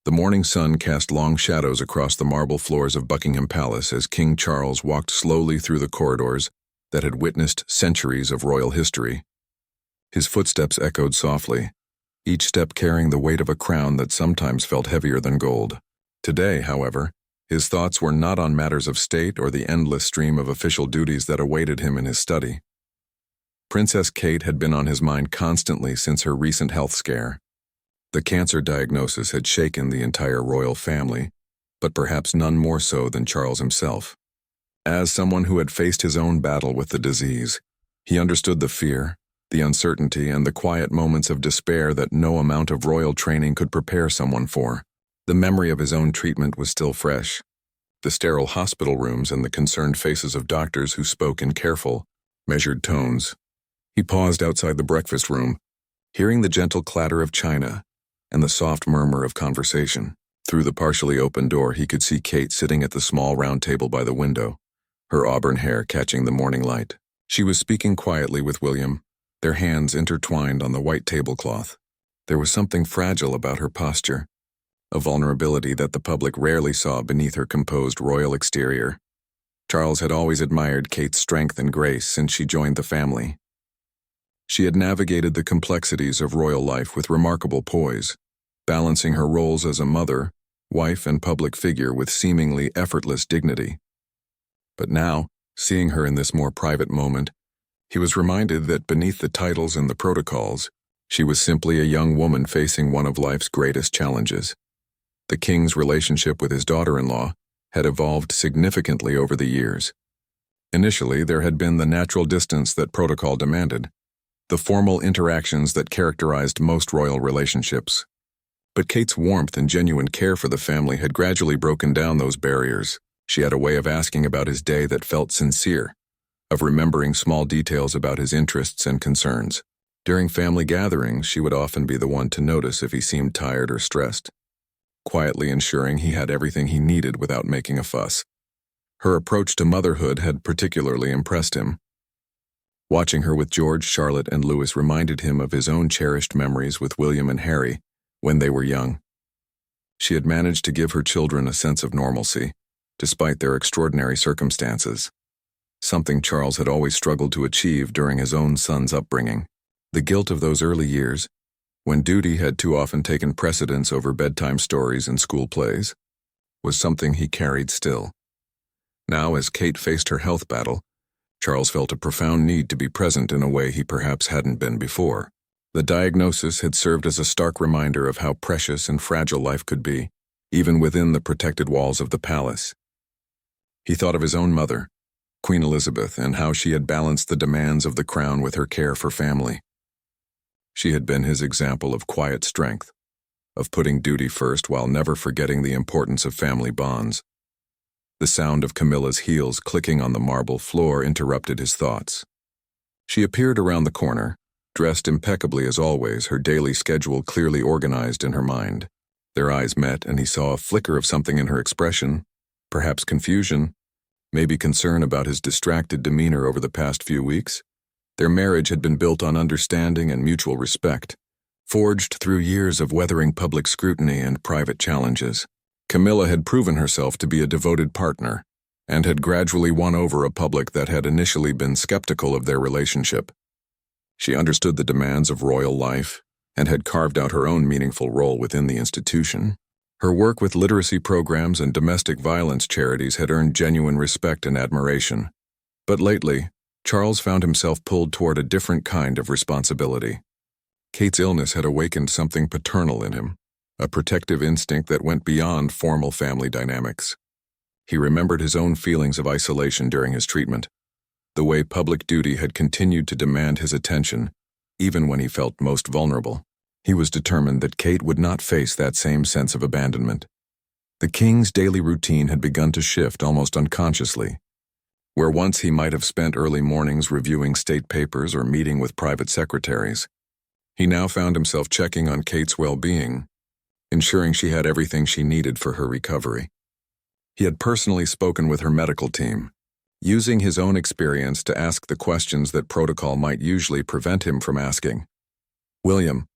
The morning sun cast long shadows across the marble floors of Buckingham Palace as King Charles walked slowly through the corridors that had witnessed centuries of royal history. His footsteps echoed softly, each step carrying the weight of a crown that sometimes felt heavier than gold. Today, however, his thoughts were not on matters of state or the endless stream of official duties that awaited him in his study. Princess Kate had been on his mind constantly since her recent health scare. The cancer diagnosis had shaken the entire royal family, but perhaps none more so than Charles himself. As someone who had faced his own battle with the disease, he understood the fear, the uncertainty, and the quiet moments of despair that no amount of royal training could prepare someone for. The memory of his own treatment was still fresh. The sterile hospital rooms and the concerned faces of doctors who spoke in careful, measured tones. He paused outside the breakfast room, hearing the gentle clatter of china and the soft murmur of conversation. Through the partially open door, he could see Kate sitting at the small round table by the window, her auburn hair catching the morning light. She was speaking quietly with William, their hands intertwined on the white tablecloth. There was something fragile about her posture, a vulnerability that the public rarely saw beneath her composed royal exterior. Charles had always admired Kate's strength and grace since she joined the family. She had navigated the complexities of royal life with remarkable poise, balancing her roles as a mother, wife, and public figure with seemingly effortless dignity. But now, seeing her in this more private moment, he was reminded that beneath the titles and the protocols, she was simply a young woman facing one of life's greatest challenges. The king's relationship with his daughter-in-law had evolved significantly over the years. Initially, there had been the natural distance that protocol demanded, the formal interactions that characterized most royal relationships. But Kate's warmth and genuine care for the family had gradually broken down those barriers. She had a way of asking about his day that felt sincere, of remembering small details about his interests and concerns. During family gatherings, she would often be the one to notice if he seemed tired or stressed, quietly ensuring he had everything he needed without making a fuss. Her approach to motherhood had particularly impressed him. Watching her with George, Charlotte, and Louis reminded him of his own cherished memories with William and Harry when they were young. She had managed to give her children a sense of normalcy, despite their extraordinary circumstances, something Charles had always struggled to achieve during his own son's upbringing. The guilt of those early years, when duty had too often taken precedence over bedtime stories and school plays, was something he carried still. Now, as Kate faced her health battle, Charles felt a profound need to be present in a way he perhaps hadn't been before. The diagnosis had served as a stark reminder of how precious and fragile life could be, even within the protected walls of the palace. He thought of his own mother, Queen Elizabeth, and how she had balanced the demands of the crown with her care for family. She had been his example of quiet strength, of putting duty first while never forgetting the importance of family bonds. The sound of Camilla's heels clicking on the marble floor interrupted his thoughts. She appeared around the corner, dressed impeccably as always, her daily schedule clearly organized in her mind. Their eyes met, and he saw a flicker of something in her expression, perhaps confusion, maybe concern about his distracted demeanor over the past few weeks. Their marriage had been built on understanding and mutual respect, forged through years of weathering public scrutiny and private challenges. Camilla had proven herself to be a devoted partner, and had gradually won over a public that had initially been skeptical of their relationship. She understood the demands of royal life, and had carved out her own meaningful role within the institution. Her work with literacy programs and domestic violence charities had earned genuine respect and admiration. But lately, Charles found himself pulled toward a different kind of responsibility. Kate's illness had awakened something paternal in him, a protective instinct that went beyond formal family dynamics. He remembered his own feelings of isolation during his treatment, the way public duty had continued to demand his attention, even when he felt most vulnerable. He was determined that Kate would not face that same sense of abandonment. The king's daily routine had begun to shift almost unconsciously. Where once he might have spent early mornings reviewing state papers or meeting with private secretaries, he now found himself checking on Kate's well-being, ensuring she had everything she needed for her recovery. He had personally spoken with her medical team, using his own experience to ask the questions that protocol might usually prevent him from asking. William,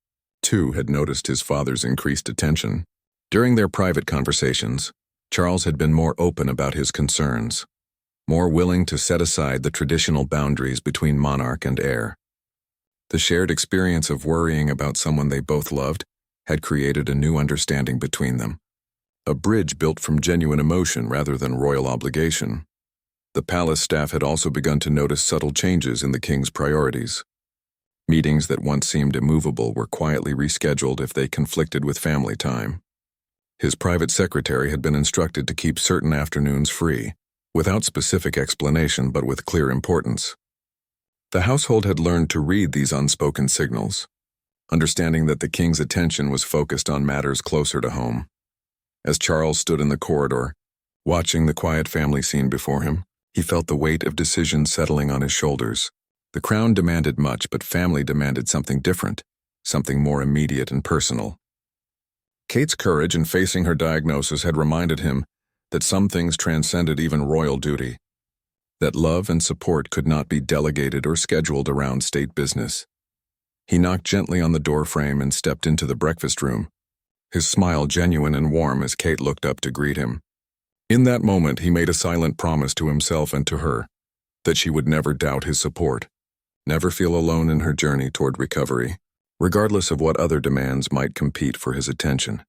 too, had noticed his father's increased attention, During their private conversations, Charles had been more open about his concerns, more willing to set aside the traditional boundaries between monarch and heir. The shared experience of worrying about someone they both loved had created a new understanding between them, a bridge built from genuine emotion rather than royal obligation. The palace staff had also begun to notice subtle changes in the king's priorities. Meetings that once seemed immovable were quietly rescheduled if they conflicted with family time. His private secretary had been instructed to keep certain afternoons free, without specific explanation but with clear importance. The household had learned to read these unspoken signals, understanding that the king's attention was focused on matters closer to home. As Charles stood in the corridor, watching the quiet family scene before him, he felt the weight of decision settling on his shoulders. The crown demanded much, but family demanded something different, something more immediate and personal. Kate's courage in facing her diagnosis had reminded him that some things transcended even royal duty, that love and support could not be delegated or scheduled around state business. He knocked gently on the doorframe and stepped into the breakfast room, his smile genuine and warm as Kate looked up to greet him. In that moment, he made a silent promise to himself and to her that she would never doubt his support, never feel alone in her journey toward recovery, regardless of what other demands might compete for his attention.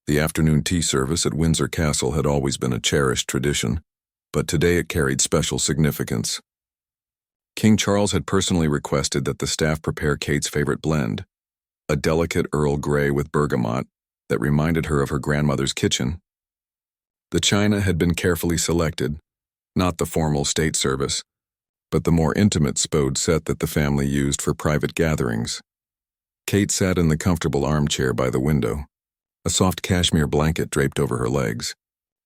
The afternoon tea service at Windsor Castle had always been a cherished tradition, but today it carried special significance. King Charles had personally requested that the staff prepare Kate's favorite blend, a delicate Earl Grey with bergamot that reminded her of her grandmother's kitchen. The china had been carefully selected, not the formal state service, but the more intimate spode set that the family used for private gatherings. Kate sat in the comfortable armchair by the window, a soft cashmere blanket draped over her legs.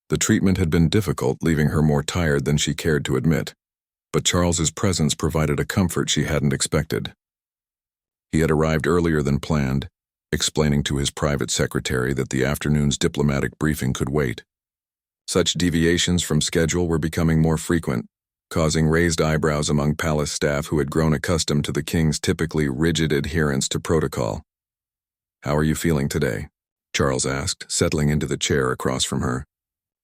The treatment had been difficult, leaving her more tired than she cared to admit, but Charles's presence provided a comfort she hadn't expected. He had arrived earlier than planned, explaining to his private secretary that the afternoon's diplomatic briefing could wait. Such deviations from schedule were becoming more frequent, causing raised eyebrows among palace staff who had grown accustomed to the king's typically rigid adherence to protocol. "How are you feeling today?" Charles asked, settling into the chair across from her.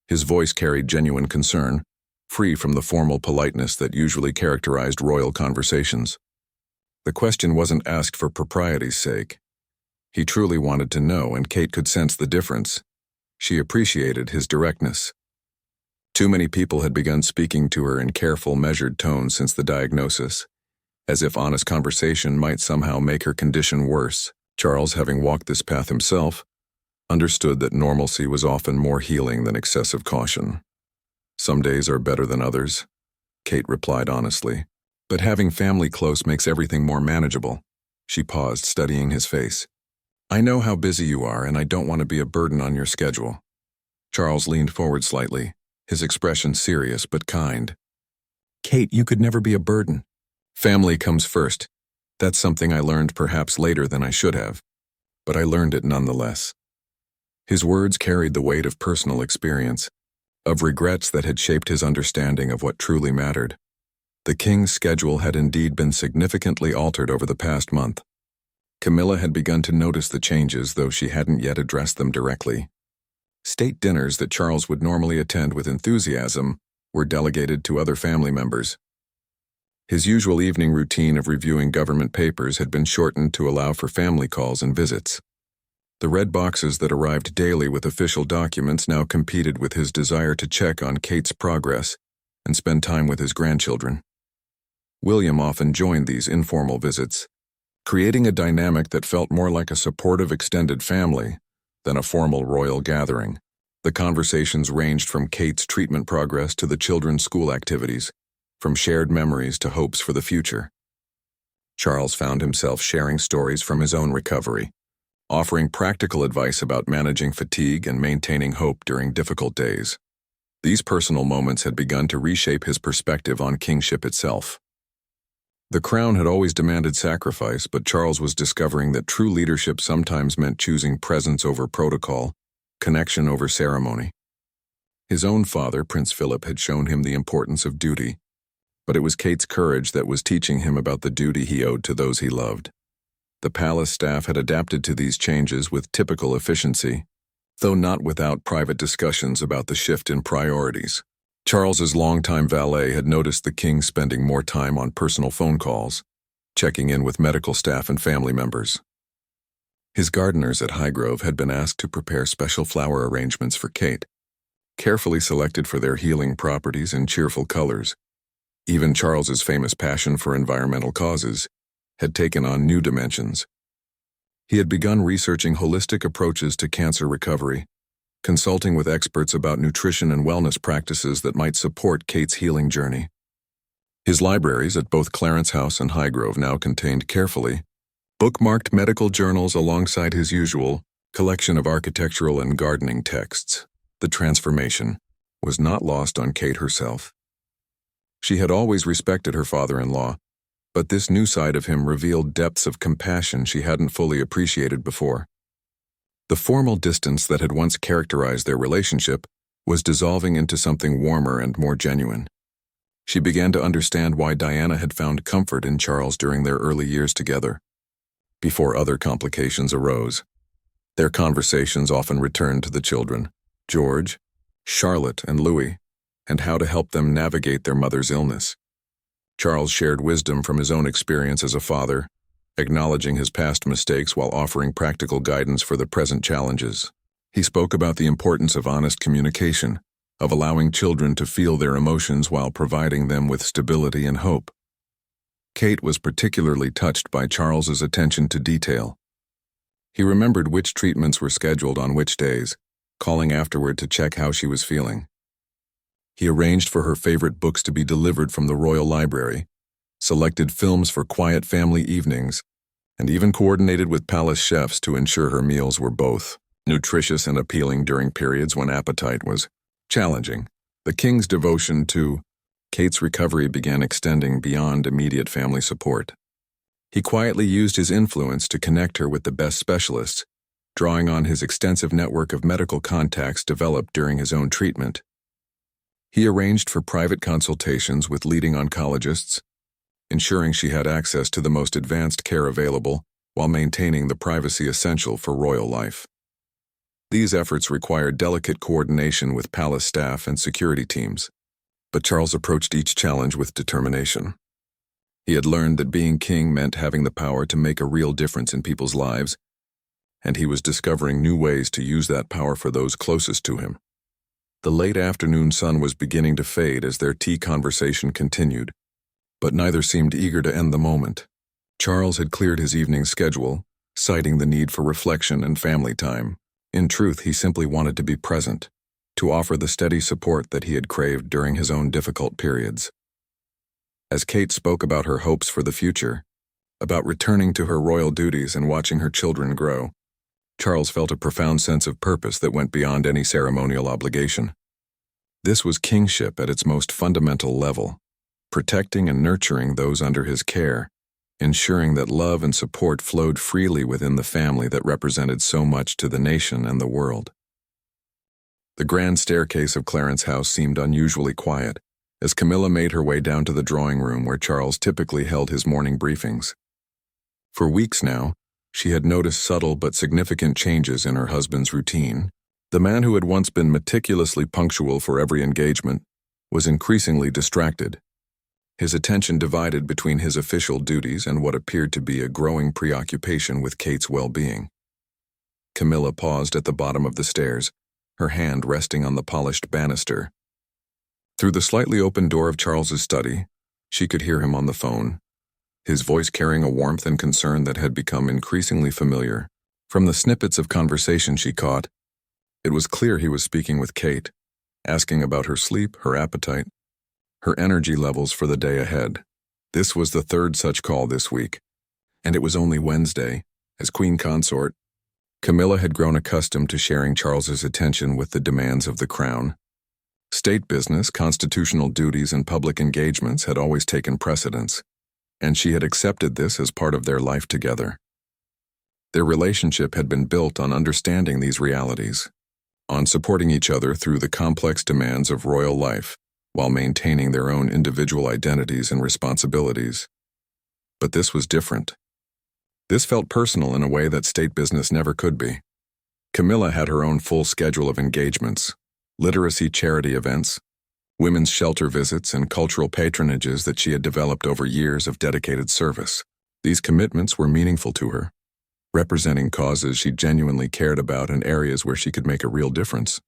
His voice carried genuine concern, free from the formal politeness that usually characterized royal conversations. The question wasn't asked for propriety's sake. He truly wanted to know, and Kate could sense the difference. She appreciated his directness. Too many people had begun speaking to her in careful, measured tones since the diagnosis, as if honest conversation might somehow make her condition worse. Charles, having walked this path himself, understood that normalcy was often more healing than excessive caution. "Some days are better than others," Kate replied honestly. "But having family close makes everything more manageable." She paused, studying his face. "I know how busy you are, and I don't want to be a burden on your schedule." Charles leaned forward slightly, his expression serious but kind. "Kate, you could never be a burden. Family comes first. That's something I learned perhaps later than I should have, but I learned it nonetheless." His words carried the weight of personal experience, of regrets that had shaped his understanding of what truly mattered. The king's schedule had indeed been significantly altered over the past month. Camilla had begun to notice the changes, though she hadn't yet addressed them directly. State dinners that Charles would normally attend with enthusiasm were delegated to other family members. His usual evening routine of reviewing government papers had been shortened to allow for family calls and visits. The red boxes that arrived daily with official documents now competed with his desire to check on Kate's progress and spend time with his grandchildren. William often joined these informal visits, creating a dynamic that felt more like a supportive extended family than a formal royal gathering. The conversations ranged from Kate's treatment progress to the children's school activities, from shared memories to hopes for the future. Charles found himself sharing stories from his own recovery, offering practical advice about managing fatigue and maintaining hope during difficult days. These personal moments had begun to reshape his perspective on kingship itself. The crown had always demanded sacrifice, but Charles was discovering that true leadership sometimes meant choosing presence over protocol, connection over ceremony. His own father, Prince Philip, had shown him the importance of duty, but it was Kate's courage that was teaching him about the duty he owed to those he loved. The palace staff had adapted to these changes with typical efficiency, though not without private discussions about the shift in priorities. Charles's longtime valet had noticed the king spending more time on personal phone calls, checking in with medical staff and family members. His gardeners at Highgrove had been asked to prepare special flower arrangements for Kate, carefully selected for their healing properties and cheerful colors. Even Charles's famous passion for environmental causes had taken on new dimensions. He had begun researching holistic approaches to cancer recovery, consulting with experts about nutrition and wellness practices that might support Kate's healing journey. His libraries at both Clarence House and Highgrove now contained carefully bookmarked medical journals alongside his usual collection of architectural and gardening texts. The transformation was not lost on Kate herself. She had always respected her father-in-law, but this new side of him revealed depths of compassion she hadn't fully appreciated before. The formal distance that had once characterized their relationship was dissolving into something warmer and more genuine. She began to understand why Diana had found comfort in Charles during their early years together. Before other complications arose, their conversations often returned to the children, George, Charlotte, and Louis, and how to help them navigate their mother's illness. Charles shared wisdom from his own experience as a father, acknowledging his past mistakes while offering practical guidance for the present challenges. He spoke about the importance of honest communication, of allowing children to feel their emotions while providing them with stability and hope. Kate was particularly touched by Charles's attention to detail. He remembered which treatments were scheduled on which days, calling afterward to check how she was feeling. He arranged for her favorite books to be delivered from the Royal Library, selected films for quiet family evenings, and even coordinated with palace chefs to ensure her meals were both nutritious and appealing during periods when appetite was challenging. The king's devotion to Kate's recovery began extending beyond immediate family support. He quietly used his influence to connect her with the best specialists, drawing on his extensive network of medical contacts developed during his own treatment. He arranged for private consultations with leading oncologists, ensuring she had access to the most advanced care available while maintaining the privacy essential for royal life. These efforts required delicate coordination with palace staff and security teams, but Charles approached each challenge with determination. He had learned that being king meant having the power to make a real difference in people's lives, and he was discovering new ways to use that power for those closest to him. The late afternoon sun was beginning to fade as their tea conversation continued, but neither seemed eager to end the moment. Charles had cleared his evening schedule, citing the need for reflection and family time. In truth, he simply wanted to be present, to offer the steady support that he had craved during his own difficult periods. As Kate spoke about her hopes for the future, about returning to her royal duties and watching her children grow, Charles felt a profound sense of purpose that went beyond any ceremonial obligation. This was kingship at its most fundamental level, protecting and nurturing those under his care, ensuring that love and support flowed freely within the family that represented so much to the nation and the world. The grand staircase of Clarence House seemed unusually quiet, as Camilla made her way down to the drawing room where Charles typically held his morning briefings. For weeks now, she had noticed subtle but significant changes in her husband's routine. The man who had once been meticulously punctual for every engagement was increasingly distracted, his attention divided between his official duties and what appeared to be a growing preoccupation with Kate's well-being. Camilla paused at the bottom of the stairs, her hand resting on the polished banister. Through the slightly open door of Charles's study, she could hear him on the phone, his voice carrying a warmth and concern that had become increasingly familiar. From the snippets of conversation she caught, it was clear he was speaking with Kate, asking about her sleep, her appetite, her energy levels for the day ahead. This was the third such call this week, and it was only Wednesday. As queen consort, Camilla had grown accustomed to sharing Charles's attention with the demands of the crown. State business, constitutional duties, and public engagements had always taken precedence, and she had accepted this as part of their life together. Their relationship had been built on understanding these realities, on supporting each other through the complex demands of royal life, while maintaining their own individual identities and responsibilities. But this was different. This felt personal in a way that state business never could be. Camilla had her own full schedule of engagements, literacy charity events, women's shelter visits, and cultural patronages that she had developed over years of dedicated service. These commitments were meaningful to her, representing causes she genuinely cared about and areas where she could make a real difference.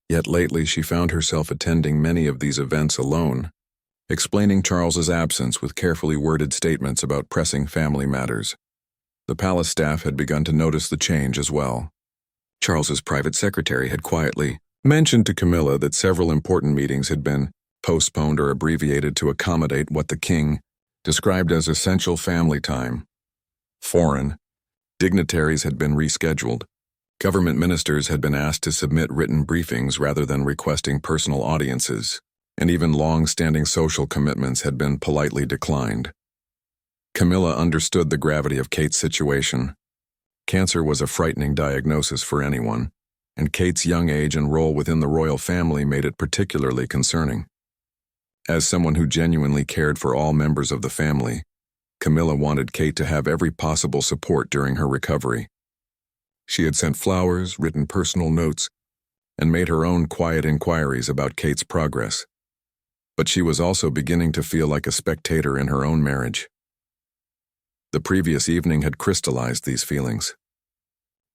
Yet lately she found herself attending many of these events alone, explaining Charles's absence with carefully worded statements about pressing family matters. The palace staff had begun to notice the change as well. Charles's private secretary had quietly mentioned to Camilla that several important meetings had been postponed or abbreviated to accommodate what the king described as essential family time. Foreign dignitaries had been rescheduled. Government ministers had been asked to submit written briefings rather than requesting personal audiences, and even long-standing social commitments had been politely declined. Camilla understood the gravity of Kate's situation. Cancer was a frightening diagnosis for anyone, and Kate's young age and role within the royal family made it particularly concerning. As someone who genuinely cared for all members of the family, Camilla wanted Kate to have every possible support during her recovery. She had sent flowers, written personal notes, and made her own quiet inquiries about Kate's progress. But she was also beginning to feel like a spectator in her own marriage. The previous evening had crystallized these feelings.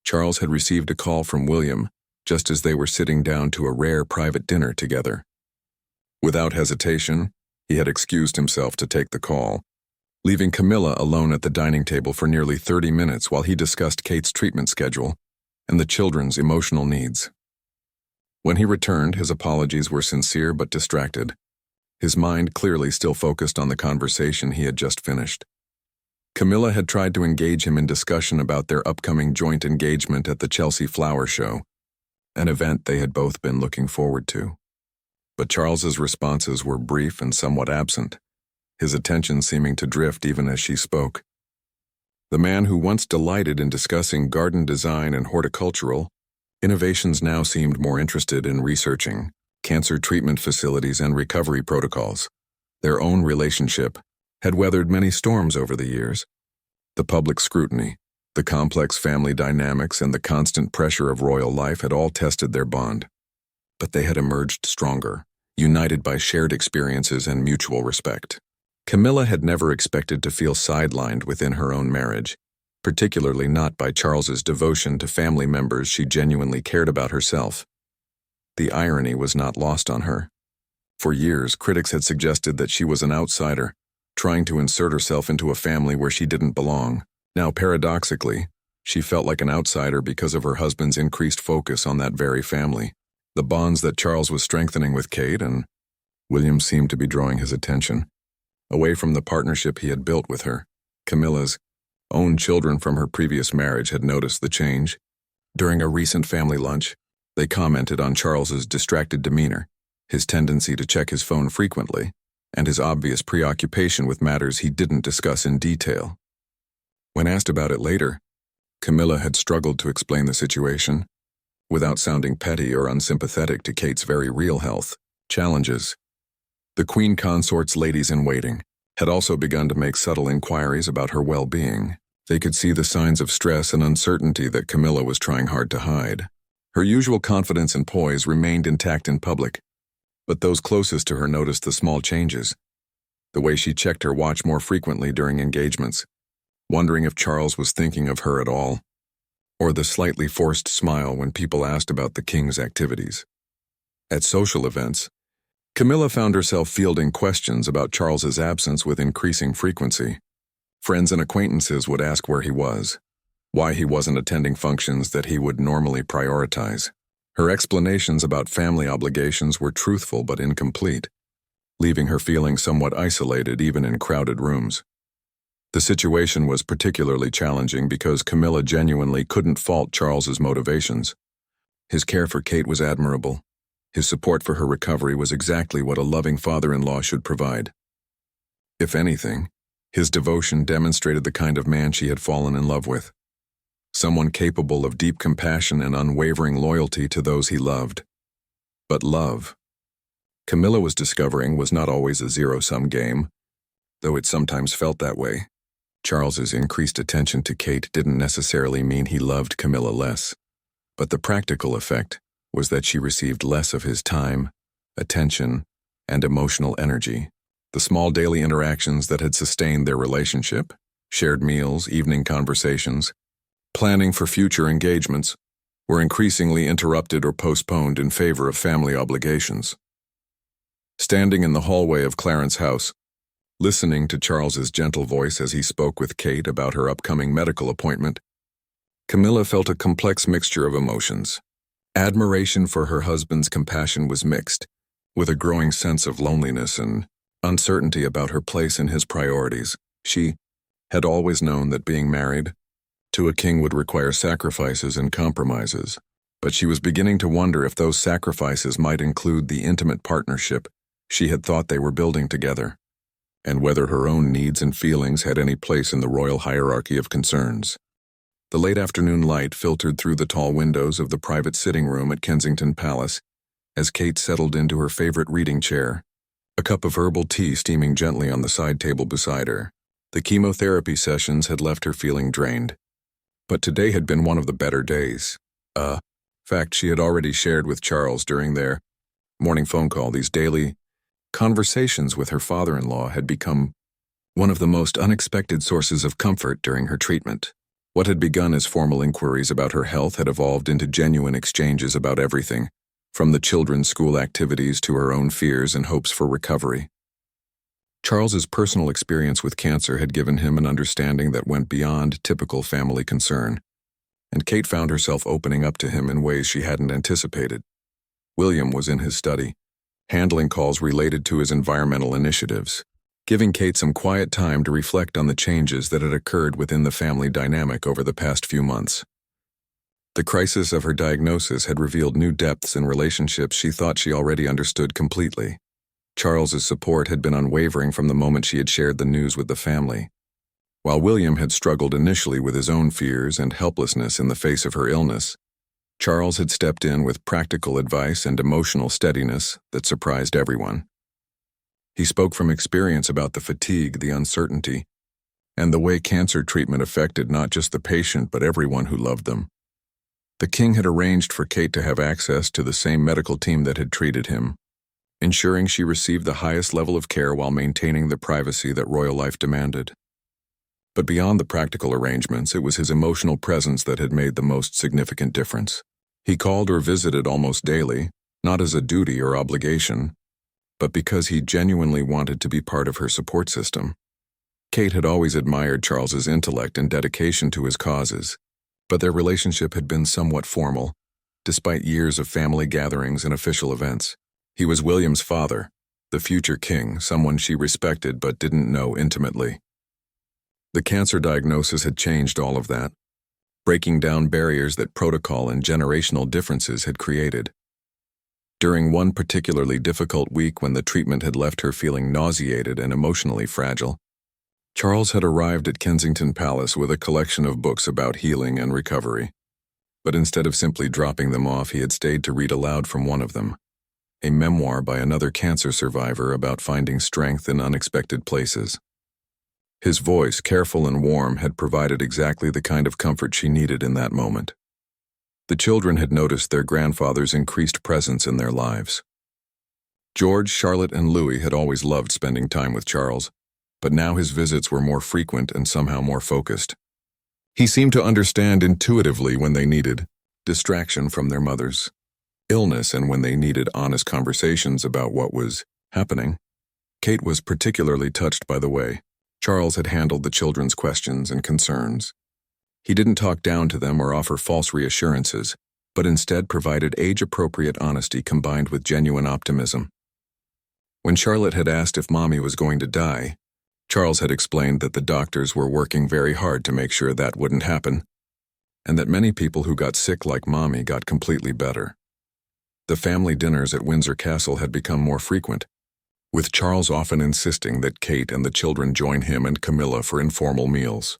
Charles had received a call from William just as they were sitting down to a rare private dinner together. Without hesitation, he had excused himself to take the call, leaving Camilla alone at the dining table for nearly 30 minutes while he discussed Kate's treatment schedule and the children's emotional needs. When he returned, his apologies were sincere but distracted, his mind clearly still focused on the conversation he had just finished. Camilla had tried to engage him in discussion about their upcoming joint engagement at the Chelsea Flower Show, an event they had both been looking forward to. But Charles's responses were brief and somewhat absent, his attention seeming to drift even as she spoke. The man who once delighted in discussing garden design and horticultural innovations now seemed more interested in researching cancer treatment facilities and recovery protocols. Their own relationship had weathered many storms over the years. The public scrutiny, the complex family dynamics, and the constant pressure of royal life had all tested their bond. But they had emerged stronger, united by shared experiences and mutual respect. Camilla had never expected to feel sidelined within her own marriage, particularly not by Charles's devotion to family members she genuinely cared about herself. The irony was not lost on her. For years, critics had suggested that she was an outsider, trying to insert herself into a family where she didn't belong. Now, paradoxically, she felt like an outsider because of her husband's increased focus on that very family. The bonds that Charles was strengthening with Kate and William seemed to be drawing his attention away from the partnership he had built with her. Camilla's own children from her previous marriage had noticed the change. During a recent family lunch, they commented on Charles's distracted demeanor, his tendency to check his phone frequently, and his obvious preoccupation with matters he didn't discuss in detail. When asked about it later, Camilla had struggled to explain the situation, without sounding petty or unsympathetic to Kate's very real health challenges. The Queen Consort's ladies-in-waiting had also begun to make subtle inquiries about her well-being. They could see the signs of stress and uncertainty that Camilla was trying hard to hide. Her usual confidence and poise remained intact in public, but those closest to her noticed the small changes. The way she checked her watch more frequently during engagements, wondering if Charles was thinking of her at all, or the slightly forced smile when people asked about the king's activities. At social events, Camilla found herself fielding questions about Charles's absence with increasing frequency. Friends and acquaintances would ask where he was, why he wasn't attending functions that he would normally prioritize. Her explanations about family obligations were truthful but incomplete, leaving her feeling somewhat isolated even in crowded rooms. The situation was particularly challenging because Camilla genuinely couldn't fault Charles's motivations. His care for Kate was admirable. His support for her recovery was exactly what a loving father-in-law should provide. If anything, his devotion demonstrated the kind of man she had fallen in love with. Someone capable of deep compassion and unwavering loyalty to those he loved. But love, Camilla was discovering, was not always a zero-sum game, though it sometimes felt that way. Charles's increased attention to Kate didn't necessarily mean he loved Camilla less. But the practical effect was that she received less of his time, attention, and emotional energy. The small daily interactions that had sustained their relationship, shared meals, evening conversations, planning for future engagements, were increasingly interrupted or postponed in favor of family obligations. Standing in the hallway of Clarence's house, listening to Charles's gentle voice as he spoke with Kate about her upcoming medical appointment, Camilla felt a complex mixture of emotions. Admiration for her husband's compassion was mixed, with a growing sense of loneliness and uncertainty about her place in his priorities. She had always known that being married to a king would require sacrifices and compromises, but she was beginning to wonder if those sacrifices might include the intimate partnership she had thought they were building together, and whether her own needs and feelings had any place in the royal hierarchy of concerns. The late afternoon light filtered through the tall windows of the private sitting room at Kensington Palace as Kate settled into her favorite reading chair, a cup of herbal tea steaming gently on the side table beside her. The chemotherapy sessions had left her feeling drained, but today had been one of the better days. Fact she had already shared with Charles during their morning phone call. These daily conversations with her father-in-law had become one of the most unexpected sources of comfort during her treatment. What had begun as formal inquiries about her health had evolved into genuine exchanges about everything, from the children's school activities to her own fears and hopes for recovery. Charles's personal experience with cancer had given him an understanding that went beyond typical family concern, and Kate found herself opening up to him in ways she hadn't anticipated. William was in his study, handling calls related to his environmental initiatives, giving Kate some quiet time to reflect on the changes that had occurred within the family dynamic over the past few months. The crisis of her diagnosis had revealed new depths in relationships she thought she already understood completely. Charles's support had been unwavering from the moment she had shared the news with the family. While William had struggled initially with his own fears and helplessness in the face of her illness, Charles had stepped in with practical advice and emotional steadiness that surprised everyone. He spoke from experience about the fatigue, the uncertainty, and the way cancer treatment affected not just the patient but everyone who loved them. The king had arranged for Kate to have access to the same medical team that had treated him, ensuring she received the highest level of care while maintaining the privacy that royal life demanded. But beyond the practical arrangements, it was his emotional presence that had made the most significant difference. He called or visited almost daily, not as a duty or obligation, but because he genuinely wanted to be part of her support system. Kate had always admired Charles's intellect and dedication to his causes, but their relationship had been somewhat formal, despite years of family gatherings and official events. He was William's father, the future king, someone she respected but didn't know intimately. The cancer diagnosis had changed all of that, breaking down barriers that protocol and generational differences had created. During one particularly difficult week when the treatment had left her feeling nauseated and emotionally fragile, Charles had arrived at Kensington Palace with a collection of books about healing and recovery. But instead of simply dropping them off, he had stayed to read aloud from one of them, a memoir by another cancer survivor about finding strength in unexpected places. His voice, careful and warm, had provided exactly the kind of comfort she needed in that moment. The children had noticed their grandfather's increased presence in their lives. George, Charlotte, and Louis had always loved spending time with Charles, but now his visits were more frequent and somehow more focused. He seemed to understand intuitively when they needed distraction from their mothers, illness, and when they needed honest conversations about what was happening. Kate was particularly touched by the way Charles had handled the children's questions and concerns. He didn't talk down to them or offer false reassurances, but instead provided age-appropriate honesty combined with genuine optimism. When Charlotte had asked if Mommy was going to die, Charles had explained that the doctors were working very hard to make sure that wouldn't happen, and that many people who got sick like Mommy got completely better. The family dinners at Windsor Castle had become more frequent, with Charles often insisting that Kate and the children join him and Camilla for informal meals.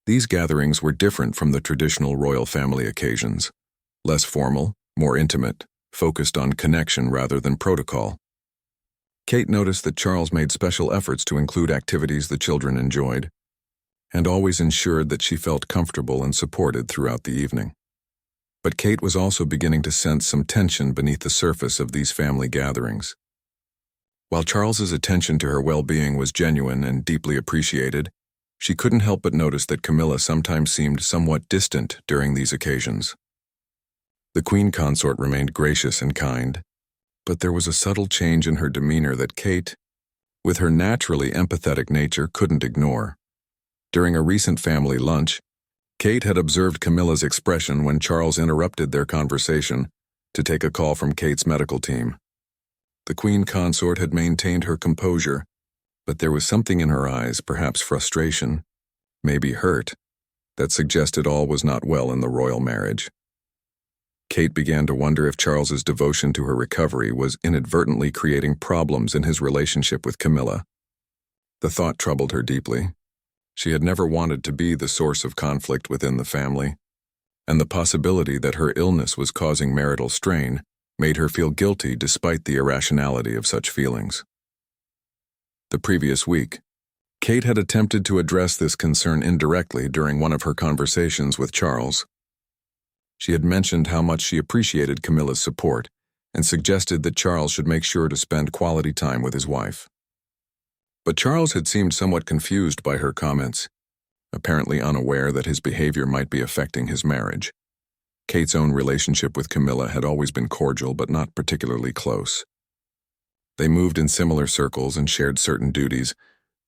These gatherings were different from the traditional royal family occasions, less formal, more intimate, focused on connection rather than protocol. Kate noticed that Charles made special efforts to include activities the children enjoyed, and always ensured that she felt comfortable and supported throughout the evening. But Kate was also beginning to sense some tension beneath the surface of these family gatherings. While Charles's attention to her well-being was genuine and deeply appreciated, she couldn't help but notice that Camilla sometimes seemed somewhat distant during these occasions. The queen consort remained gracious and kind, but there was a subtle change in her demeanor that Kate, with her naturally empathetic nature, couldn't ignore. During a recent family lunch, Kate had observed Camilla's expression when Charles interrupted their conversation to take a call from Kate's medical team. The queen consort had maintained her composure, but there was something in her eyes, perhaps frustration, maybe hurt, that suggested all was not well in the royal marriage. Kate began to wonder if Charles's devotion to her recovery was inadvertently creating problems in his relationship with Camilla. The thought troubled her deeply. She had never wanted to be the source of conflict within the family, and the possibility that her illness was causing marital strain made her feel guilty despite the irrationality of such feelings. The previous week, Kate had attempted to address this concern indirectly during one of her conversations with Charles. She had mentioned how much she appreciated Camilla's support and suggested that Charles should make sure to spend quality time with his wife. But Charles had seemed somewhat confused by her comments, apparently unaware that his behavior might be affecting his marriage. Kate's own relationship with Camilla had always been cordial but not particularly close. They moved in similar circles and shared certain duties,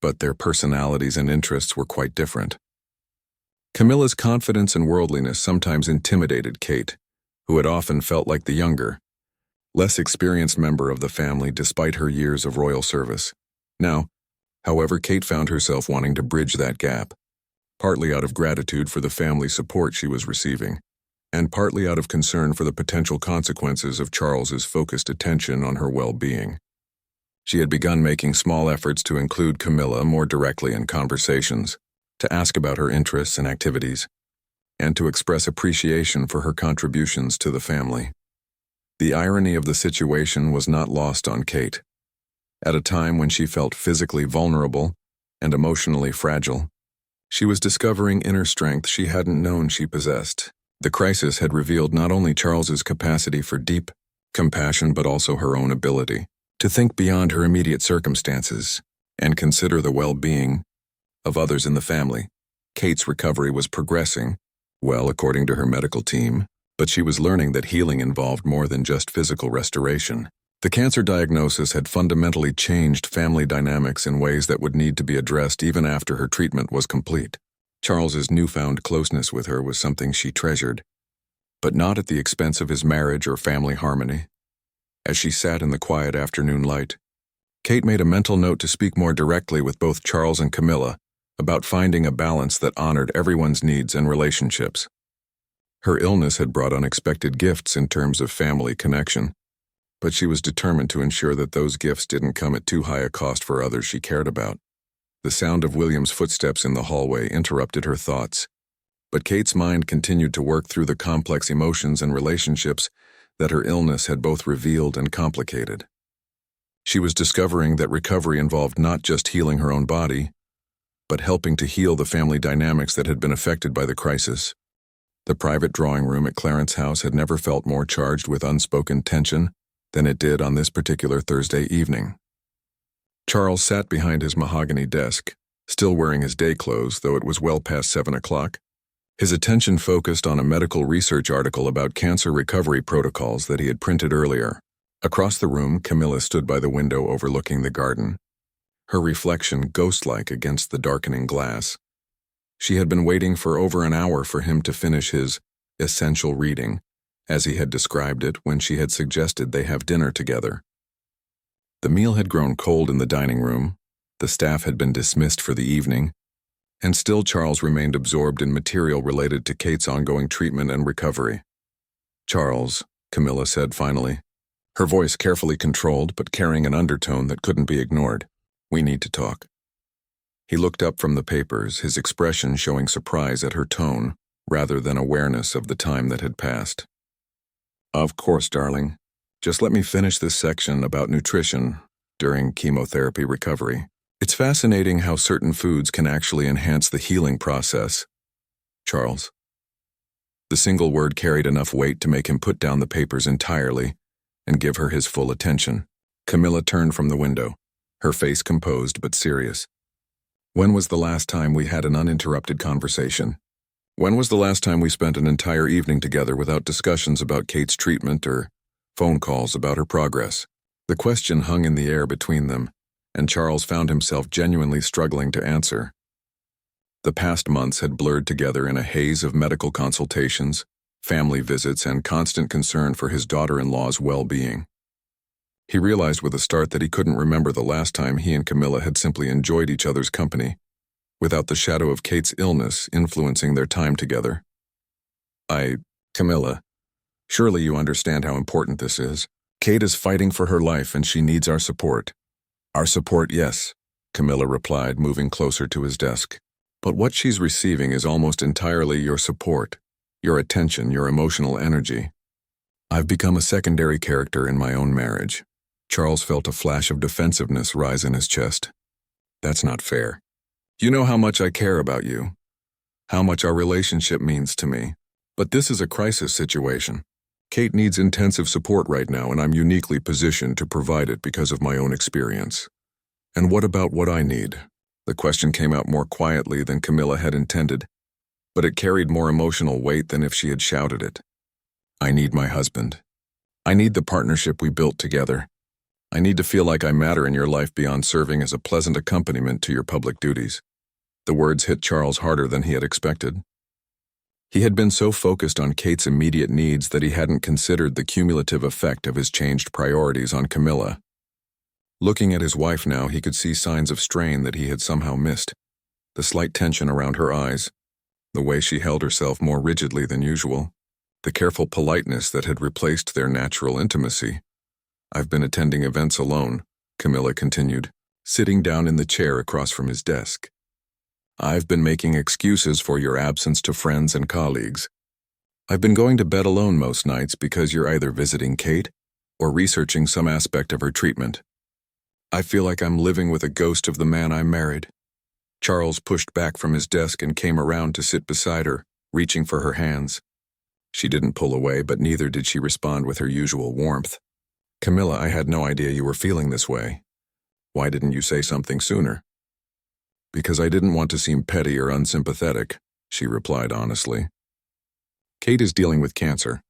but their personalities and interests were quite different. Camilla's confidence and worldliness sometimes intimidated Kate, who had often felt like the younger, less experienced member of the family despite her years of royal service. Now, however, Kate found herself wanting to bridge that gap, partly out of gratitude for the family support she was receiving, and partly out of concern for the potential consequences of Charles's focused attention on her well-being. She had begun making small efforts to include Camilla more directly in conversations, to ask about her interests and activities, and to express appreciation for her contributions to the family. The irony of the situation was not lost on Kate. At a time when she felt physically vulnerable and emotionally fragile, she was discovering inner strength she hadn't known she possessed. The crisis had revealed not only Charles's capacity for deep compassion but also her own ability to think beyond her immediate circumstances and consider the well-being of others in the family. Kate's recovery was progressing, well, according to her medical team, but she was learning that healing involved more than just physical restoration. The cancer diagnosis had fundamentally changed family dynamics in ways that would need to be addressed even after her treatment was complete. Charles's newfound closeness with her was something she treasured, but not at the expense of his marriage or family harmony. As she sat in the quiet afternoon light, Kate made a mental note to speak more directly with both Charles and Camilla about finding a balance that honored everyone's needs and relationships. Her illness had brought unexpected gifts in terms of family connection, but she was determined to ensure that those gifts didn't come at too high a cost for others she cared about. The sound of William's footsteps in the hallway interrupted her thoughts, but Kate's mind continued to work through the complex emotions and relationships that her illness had both revealed and complicated. She was discovering that recovery involved not just healing her own body, but helping to heal the family dynamics that had been affected by the crisis. The private drawing room at Clarence's house had never felt more charged with unspoken tension than it did on this particular Thursday evening. Charles sat behind his mahogany desk, still wearing his day clothes, though it was well past 7 o'clock. His attention focused on a medical research article about cancer recovery protocols that he had printed earlier. Across the room, Camilla stood by the window overlooking the garden, her reflection ghost-like against the darkening glass. She had been waiting for over an hour for him to finish his essential reading, as he had described it when she had suggested they have dinner together. The meal had grown cold in the dining room, the staff had been dismissed for the evening, and still Charles remained absorbed in material related to Kate's ongoing treatment and recovery. "Charles," Camilla said finally, her voice carefully controlled but carrying an undertone that couldn't be ignored. "We need to talk." He looked up from the papers, his expression showing surprise at her tone rather than awareness of the time that had passed. "Of course, darling. Just let me finish this section about nutrition during chemotherapy recovery. It's fascinating how certain foods can actually enhance the healing process." "Charles." The single word carried enough weight to make him put down the papers entirely and give her his full attention. Camilla turned from the window, her face composed but serious. When was the last time we had an uninterrupted conversation? When was the last time we spent an entire evening together without discussions about Kate's treatment or phone calls about her progress? The question hung in the air between them, and Charles found himself genuinely struggling to answer. The past months had blurred together in a haze of medical consultations, family visits, and constant concern for his daughter-in-law's well-being. He realized with a start that he couldn't remember the last time he and Camilla had simply enjoyed each other's company, without the shadow of Kate's illness influencing their time together. Camilla, surely you understand how important this is. Kate is fighting for her life and she needs our support. Our support, yes, Camilla replied, moving closer to his desk. But what she's receiving is almost entirely your support, your attention, your emotional energy. I've become a secondary character in my own marriage. Charles felt a flash of defensiveness rise in his chest. That's not fair. You know how much I care about you, how much our relationship means to me. But this is a crisis situation. Kate needs intensive support right now, and I'm uniquely positioned to provide it because of my own experience. And what about what I need? The question came out more quietly than Camilla had intended, but it carried more emotional weight than if she had shouted it. I need my husband. I need the partnership we built together. I need to feel like I matter in your life beyond serving as a pleasant accompaniment to your public duties. The words hit Charles harder than he had expected. He had been so focused on Kate's immediate needs that he hadn't considered the cumulative effect of his changed priorities on Camilla. Looking at his wife now, he could see signs of strain that he had somehow missed. The slight tension around her eyes, the way she held herself more rigidly than usual, the careful politeness that had replaced their natural intimacy. I've been attending events alone, Camilla continued, sitting down in the chair across from his desk. I've been making excuses for your absence to friends and colleagues. I've been going to bed alone most nights because you're either visiting Kate or researching some aspect of her treatment. I feel like I'm living with a ghost of the man I married. Charles pushed back from his desk and came around to sit beside her, reaching for her hands. She didn't pull away, but neither did she respond with her usual warmth. Camilla, I had no idea you were feeling this way. Why didn't you say something sooner? Because I didn't want to seem petty or unsympathetic, she replied honestly. Kate is dealing with cancer.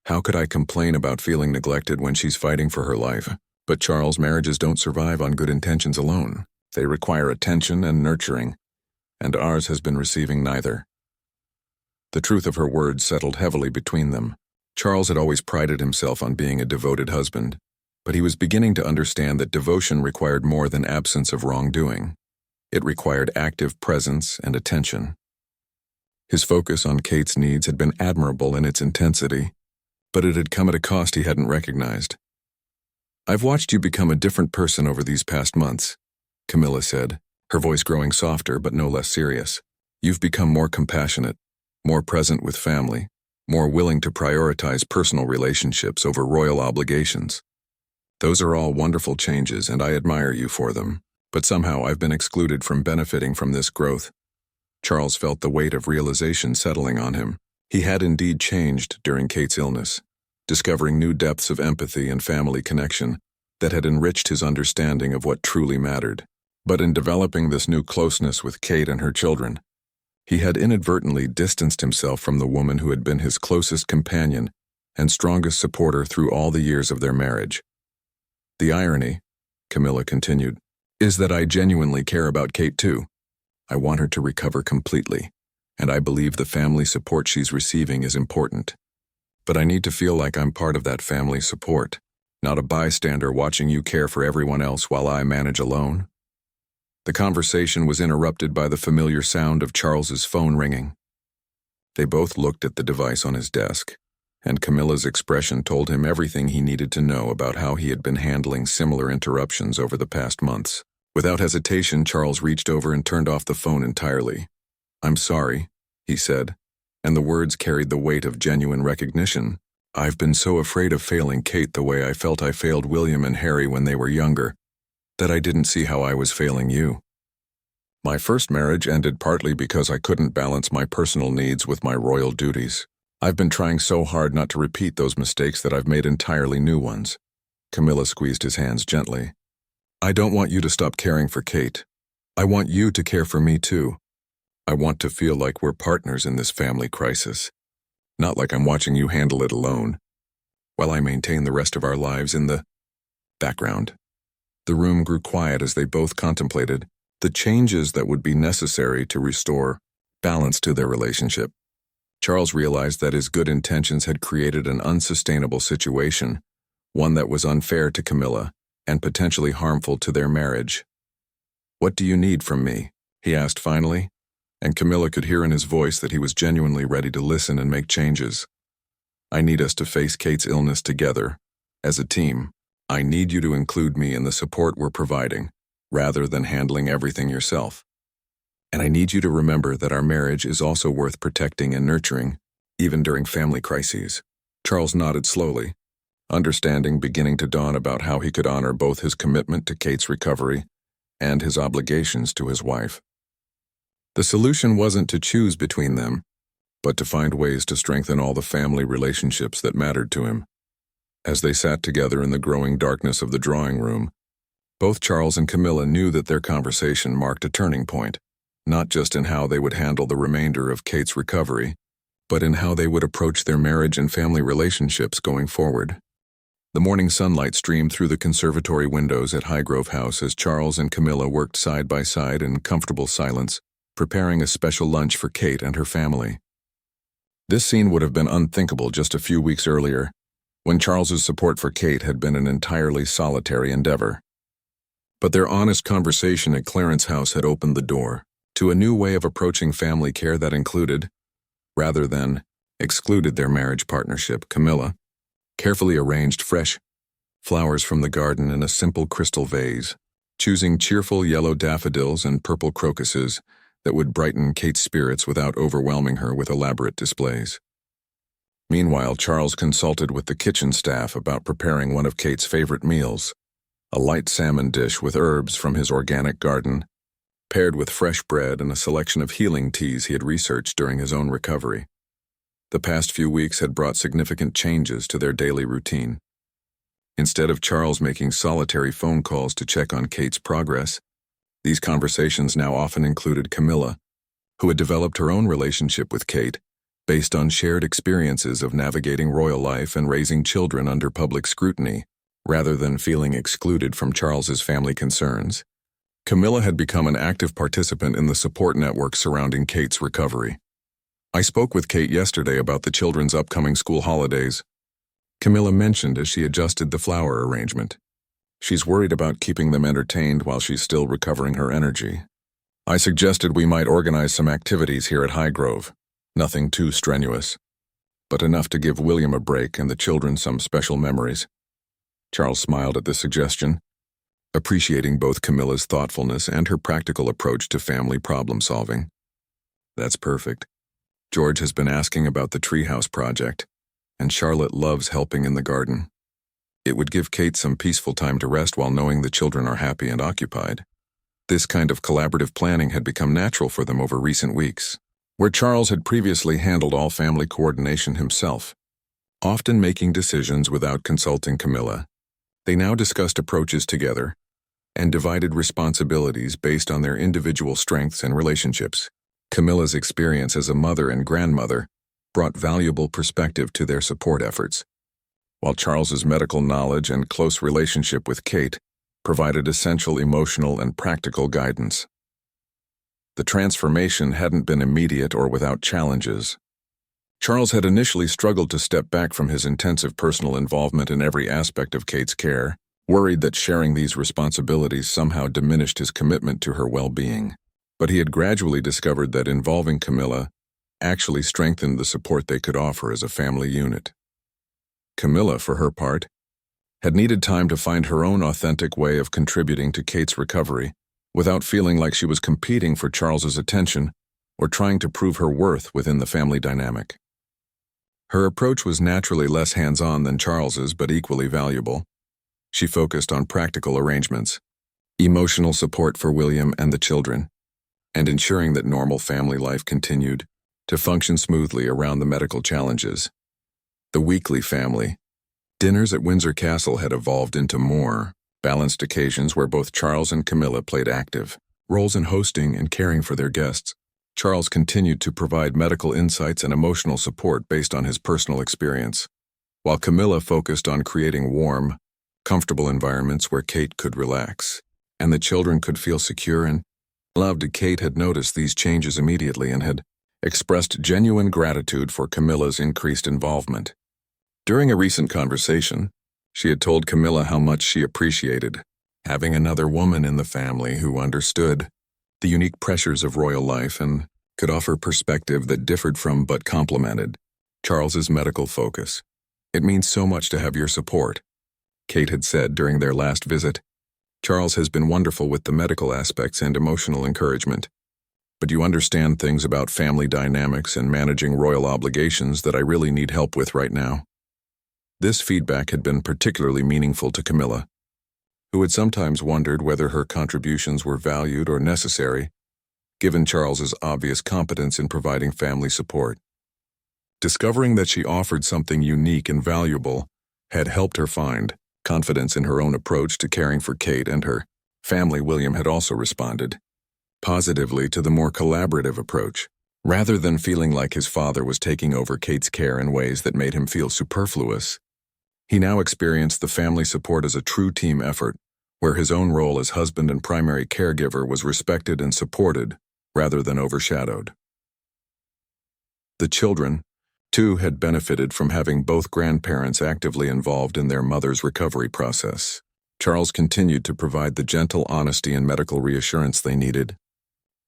How could I complain about feeling neglected when she's fighting for her life? But Charles, marriages don't survive on good intentions alone. They require attention and nurturing, and ours has been receiving neither. The truth of her words settled heavily between them. Charles had always prided himself on being a devoted husband, but he was beginning to understand that devotion required more than absence of wrongdoing. It required active presence and attention. His focus on Kate's needs had been admirable in its intensity, but it had come at a cost he hadn't recognized. I've watched you become a different person over these past months, Camilla said, her voice growing softer but no less serious. You've become more compassionate, more present with family, more willing to prioritize personal relationships over royal obligations. Those are all wonderful changes, and I admire you for them, but somehow I've been excluded from benefiting from this growth. Charles felt the weight of realization settling on him. He had indeed changed during Kate's illness, discovering new depths of empathy and family connection that had enriched his understanding of what truly mattered. But in developing this new closeness with Kate and her children, he had inadvertently distanced himself from the woman who had been his closest companion and strongest supporter through all the years of their marriage. The irony, Camilla continued, is that I genuinely care about Kate too. I want her to recover completely, and I believe the family support she's receiving is important. But I need to feel like I'm part of that family support, not a bystander watching you care for everyone else while I manage alone. The conversation was interrupted by the familiar sound of Charles's phone ringing. They both looked at the device on his desk, and Camilla's expression told him everything he needed to know about how he had been handling similar interruptions over the past months. Without hesitation, Charles reached over and turned off the phone entirely. I'm sorry, he said, and the words carried the weight of genuine recognition. I've been so afraid of failing Kate the way I felt I failed William and Harry when they were younger, that I didn't see how I was failing you. My first marriage ended partly because I couldn't balance my personal needs with my royal duties. I've been trying so hard not to repeat those mistakes that I've made entirely new ones. Camilla squeezed his hands gently. I don't want you to stop caring for Kate. I want you to care for me too. I want to feel like we're partners in this family crisis, not like I'm watching you handle it alone, while I maintain the rest of our lives in the background. The room grew quiet as they both contemplated the changes that would be necessary to restore balance to their relationship. Charles realized that his good intentions had created an unsustainable situation, one that was unfair to Camilla and potentially harmful to their marriage. What do you need from me? He asked finally, and Camilla could hear in his voice that he was genuinely ready to listen and make changes. I need us to face Kate's illness together, as a team. I need you to include me in the support we're providing, rather than handling everything yourself. And I need you to remember that our marriage is also worth protecting and nurturing, even during family crises. Charles nodded slowly, understanding beginning to dawn about how he could honor both his commitment to Kate's recovery and his obligations to his wife. The solution wasn't to choose between them, but to find ways to strengthen all the family relationships that mattered to him. As they sat together in the growing darkness of the drawing room, both Charles and Camilla knew that their conversation marked a turning point, not just in how they would handle the remainder of Kate's recovery, but in how they would approach their marriage and family relationships going forward. The morning sunlight streamed through the conservatory windows at Highgrove House as Charles and Camilla worked side by side in comfortable silence, preparing a special lunch for Kate and her family. This scene would have been unthinkable just a few weeks earlier, when Charles's support for Kate had been an entirely solitary endeavor. But their honest conversation at Clarence's house had opened the door to a new way of approaching family care that included, rather than excluded their marriage partnership. Camilla carefully arranged fresh flowers from the garden in a simple crystal vase, choosing cheerful yellow daffodils and purple crocuses that would brighten Kate's spirits without overwhelming her with elaborate displays. Meanwhile, Charles consulted with the kitchen staff about preparing one of Kate's favorite meals, a light salmon dish with herbs from his organic garden, paired with fresh bread and a selection of healing teas he had researched during his own recovery. The past few weeks had brought significant changes to their daily routine. Instead of Charles making solitary phone calls to check on Kate's progress, these conversations now often included Camilla, who had developed her own relationship with Kate based on shared experiences of navigating royal life and raising children under public scrutiny, rather than feeling excluded from Charles's family concerns. Camilla had become an active participant in the support network surrounding Kate's recovery. I spoke with Kate yesterday about the children's upcoming school holidays, Camilla mentioned as she adjusted the flower arrangement. She's worried about keeping them entertained while she's still recovering her energy. I suggested we might organize some activities here at Highgrove, nothing too strenuous, but enough to give William a break and the children some special memories. Charles smiled at this suggestion, appreciating both Camilla's thoughtfulness and her practical approach to family problem-solving. That's perfect. George has been asking about the treehouse project, and Charlotte loves helping in the garden. It would give Kate some peaceful time to rest while knowing the children are happy and occupied. This kind of collaborative planning had become natural for them over recent weeks, where Charles had previously handled all family coordination himself, often making decisions without consulting Camilla. They now discussed approaches together and divided responsibilities based on their individual strengths and relationships. Camilla's experience as a mother and grandmother brought valuable perspective to their support efforts, while Charles's medical knowledge and close relationship with Kate provided essential emotional and practical guidance. The transformation hadn't been immediate or without challenges. Charles had initially struggled to step back from his intensive personal involvement in every aspect of Kate's care, worried that sharing these responsibilities somehow diminished his commitment to her well-being. But he had gradually discovered that involving Camilla actually strengthened the support they could offer as a family unit. Camilla, for her part, had needed time to find her own authentic way of contributing to Kate's recovery without feeling like she was competing for Charles's attention or trying to prove her worth within the family dynamic. Her approach was naturally less hands-on than Charles's, but equally valuable. She focused on practical arrangements, emotional support for William and the children, and ensuring that normal family life continued to function smoothly around the medical challenges. The weekly family. Dinners at Windsor Castle had evolved into more balanced occasions where both Charles and Camilla played active roles in hosting and caring for their guests. Charles continued to provide medical insights and emotional support based on his personal experience, while Camilla focused on creating warm, comfortable environments where Kate could relax, and the children could feel secure and loved. Kate had noticed these changes immediately and had expressed genuine gratitude for Camilla's increased involvement. During a recent conversation, she had told Camilla how much she appreciated having another woman in the family who understood the unique pressures of royal life and could offer perspective that differed from but complemented Charles's medical focus. "It means so much to have your support," Kate had said during their last visit. "Charles has been wonderful with the medical aspects and emotional encouragement. But you understand things about family dynamics and managing royal obligations that I really need help with right now." This feedback had been particularly meaningful to Camilla, who had sometimes wondered whether her contributions were valued or necessary, given Charles's obvious competence in providing family support. Discovering that she offered something unique and valuable had helped her find confidence in her own approach to caring for Kate and her family. William had also responded positively to the more collaborative approach. Rather than feeling like his father was taking over Kate's care in ways that made him feel superfluous, he now experienced the family support as a true team effort, where his own role as husband and primary caregiver was respected and supported rather than overshadowed. The children, too, had benefited from having both grandparents actively involved in their mother's recovery process. Charles continued to provide the gentle honesty and medical reassurance they needed,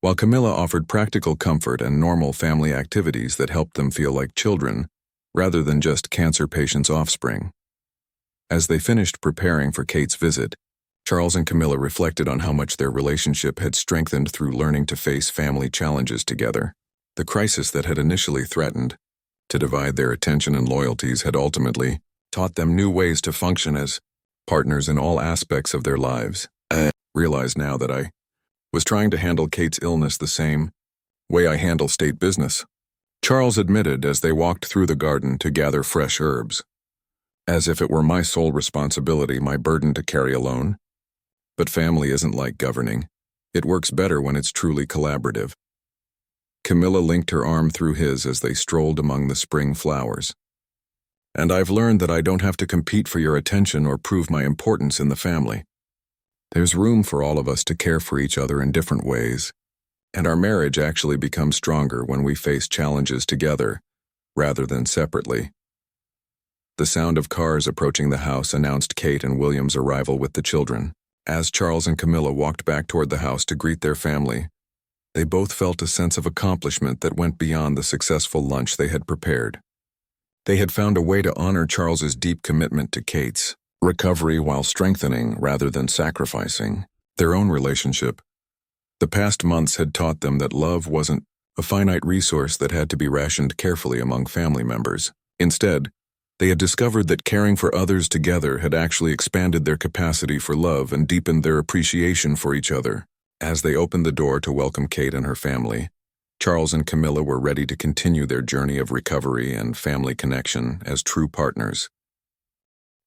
while Camilla offered practical comfort and normal family activities that helped them feel like children rather than just cancer patients' offspring. As they finished preparing for Kate's visit, Charles and Camilla reflected on how much their relationship had strengthened through learning to face family challenges together. The crisis that had initially threatened to divide their attention and loyalties had ultimately taught them new ways to function as partners in all aspects of their lives. I realize now that I was trying to handle Kate's illness the same way I handle state business, Charles admitted as they walked through the garden to gather fresh herbs. As if it were my sole responsibility, my burden to carry alone. But family isn't like governing. It works better when it's truly collaborative. Camilla linked her arm through his as they strolled among the spring flowers. "And I've learned that I don't have to compete for your attention or prove my importance in the family. There's room for all of us to care for each other in different ways, and our marriage actually becomes stronger when we face challenges together, rather than separately." The sound of cars approaching the house announced Kate and William's arrival with the children. As Charles and Camilla walked back toward the house to greet their family, they both felt a sense of accomplishment that went beyond the successful lunch they had prepared. They had found a way to honor Charles's deep commitment to Kate's recovery while strengthening rather than sacrificing their own relationship. The past months had taught them that love wasn't a finite resource that had to be rationed carefully among family members. Instead, they had discovered that caring for others together had actually expanded their capacity for love and deepened their appreciation for each other. As they opened the door to welcome Kate and her family, Charles and Camilla were ready to continue their journey of recovery and family connection as true partners.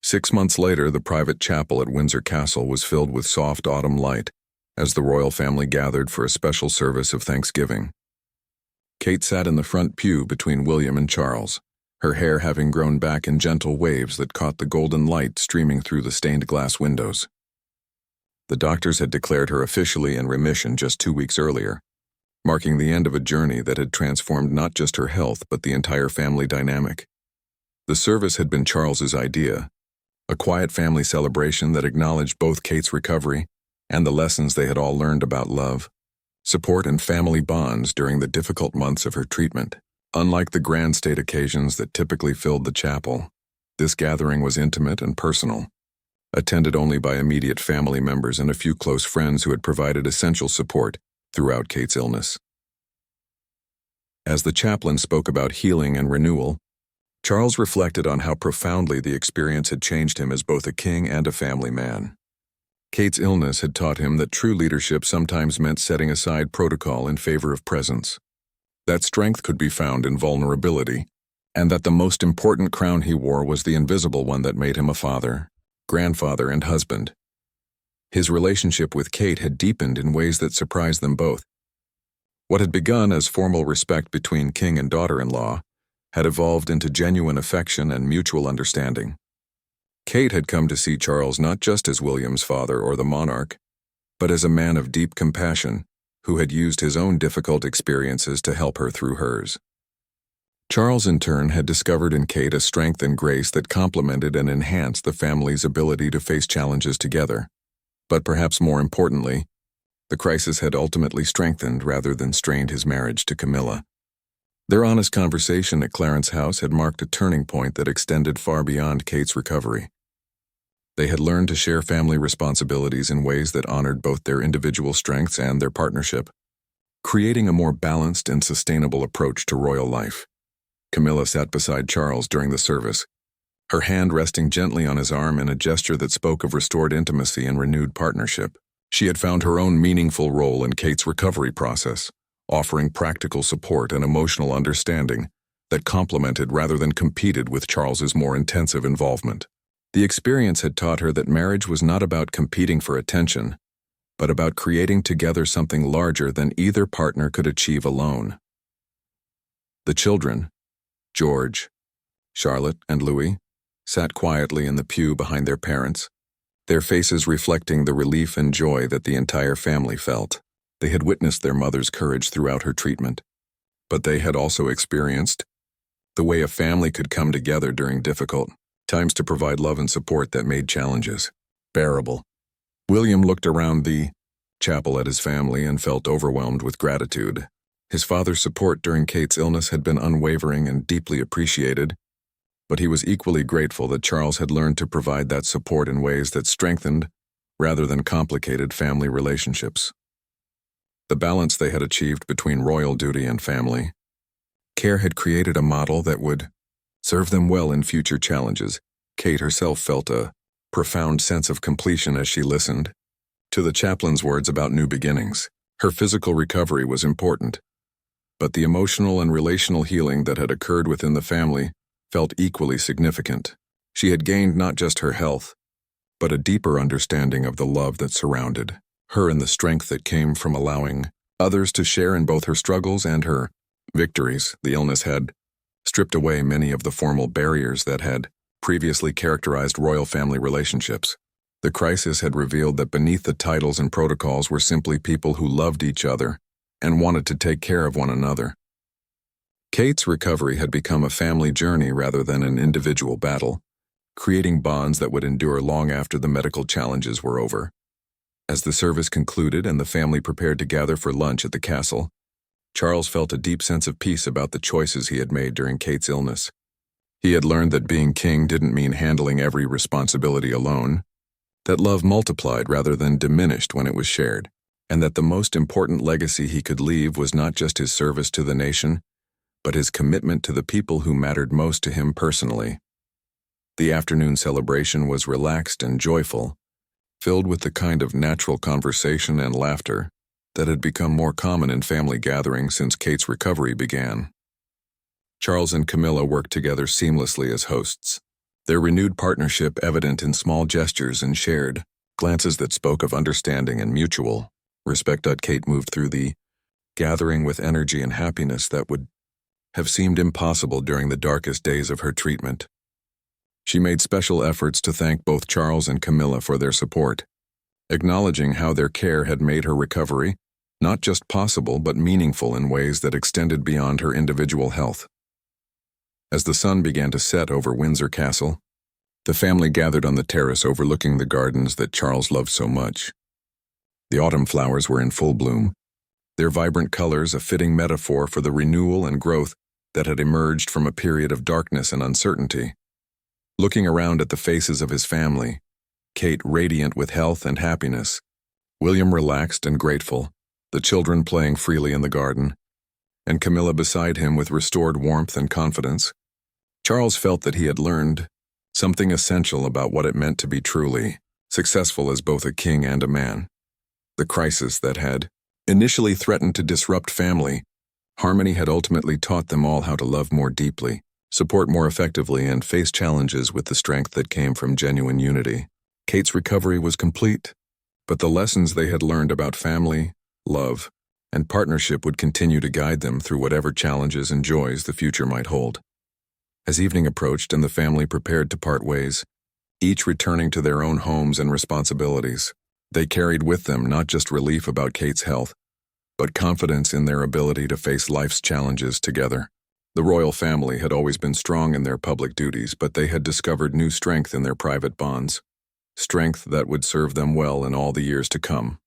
6 months later, the private chapel at Windsor Castle was filled with soft autumn light as the royal family gathered for a special service of Thanksgiving. Kate sat in the front pew between William and Charles, her hair having grown back in gentle waves that caught the golden light streaming through the stained glass windows. The doctors had declared her officially in remission just 2 weeks earlier, marking the end of a journey that had transformed not just her health but the entire family dynamic. The service had been Charles's idea, a quiet family celebration that acknowledged both Kate's recovery and the lessons they had all learned about love, support, and family bonds during the difficult months of her treatment. Unlike the grand state occasions that typically filled the chapel, this gathering was intimate and personal, attended only by immediate family members and a few close friends who had provided essential support throughout Kate's illness. As the chaplain spoke about healing and renewal, Charles reflected on how profoundly the experience had changed him as both a king and a family man. Kate's illness had taught him that true leadership sometimes meant setting aside protocol in favor of presence. that strength could be found in vulnerability, and that the most important crown he wore was the invisible one that made him a father, grandfather, and husband. His relationship with Kate had deepened in ways that surprised them both. What had begun as formal respect between king and daughter-in-law had evolved into genuine affection and mutual understanding. Kate had come to see Charles not just as William's father or the monarch, but as a man of deep compassion who had used his own difficult experiences to help her through hers. Charles, in turn, had discovered in Kate a strength and grace that complemented and enhanced the family's ability to face challenges together. But perhaps more importantly, the crisis had ultimately strengthened rather than strained his marriage to Camilla. Their honest conversation at Clarence's house had marked a turning point that extended far beyond Kate's recovery. They had learned to share family responsibilities in ways that honored both their individual strengths and their partnership, creating a more balanced and sustainable approach to royal life. Camilla sat beside Charles during the service, her hand resting gently on his arm in a gesture that spoke of restored intimacy and renewed partnership. She had found her own meaningful role in Kate's recovery process, offering practical support and emotional understanding that complemented rather than competed with Charles's more intensive involvement. The experience had taught her that marriage was not about competing for attention, but about creating together something larger than either partner could achieve alone. The children, George, Charlotte, and Louis, sat quietly in the pew behind their parents, their faces reflecting the relief and joy that the entire family felt. They had witnessed their mother's courage throughout her treatment, but they had also experienced the way a family could come together during difficult times to provide love and support that made challenges bearable. William looked around the chapel at his family and felt overwhelmed with gratitude. His father's support during Kate's illness had been unwavering and deeply appreciated, but he was equally grateful that Charles had learned to provide that support in ways that strengthened rather than complicated family relationships. The balance they had achieved between royal duty and family care had created a model that would serve them well in future challenges. Kate herself felt a profound sense of completion as she listened to the chaplain's words about new beginnings. Her physical recovery was important, but the emotional and relational healing that had occurred within the family felt equally significant. She had gained not just her health, but a deeper understanding of the love that surrounded her and the strength that came from allowing others to share in both her struggles and her victories. The illness had stripped away many of the formal barriers that had previously characterized royal family relationships. The crisis had revealed that beneath the titles and protocols were simply people who loved each other and wanted to take care of one another. Kate's recovery had become a family journey rather than an individual battle, creating bonds that would endure long after the medical challenges were over. As the service concluded and the family prepared to gather for lunch at the castle, Charles felt a deep sense of peace about the choices he had made during Kate's illness. He had learned that being king didn't mean handling every responsibility alone, that love multiplied rather than diminished when it was shared, and that the most important legacy he could leave was not just his service to the nation, but his commitment to the people who mattered most to him personally. The afternoon celebration was relaxed and joyful, filled with the kind of natural conversation and laughter that had become more common in family gatherings since Kate's recovery began. Charles and Camilla worked together seamlessly as hosts, their renewed partnership evident in small gestures and shared glances that spoke of understanding and mutual respect. Kate moved through the gathering with energy and happiness that would have seemed impossible during the darkest days of her treatment. She made special efforts to thank both Charles and Camilla for their support, acknowledging how their care had made her recovery not just possible but meaningful in ways that extended beyond her individual health. As the sun began to set over Windsor Castle, the family gathered on the terrace overlooking the gardens that Charles loved so much. The autumn flowers were in full bloom, their vibrant colors a fitting metaphor for the renewal and growth that had emerged from a period of darkness and uncertainty. Looking around at the faces of his family, Kate radiant with health and happiness, William relaxed and grateful, the children playing freely in the garden, and Camilla beside him with restored warmth and confidence, Charles felt that he had learned something essential about what it meant to be truly successful as both a king and a man. The crisis that had initially threatened to disrupt family Harmony had ultimately taught them all how to love more deeply, support more effectively, and face challenges with the strength that came from genuine unity. Kate's recovery was complete, but the lessons they had learned about family, love, and partnership would continue to guide them through whatever challenges and joys the future might hold. As evening approached and the family prepared to part ways, each returning to their own homes and responsibilities, they carried with them not just relief about Kate's health, but confidence in their ability to face life's challenges together. The royal family had always been strong in their public duties, but they had discovered new strength in their private bonds, strength that would serve them well in all the years to come.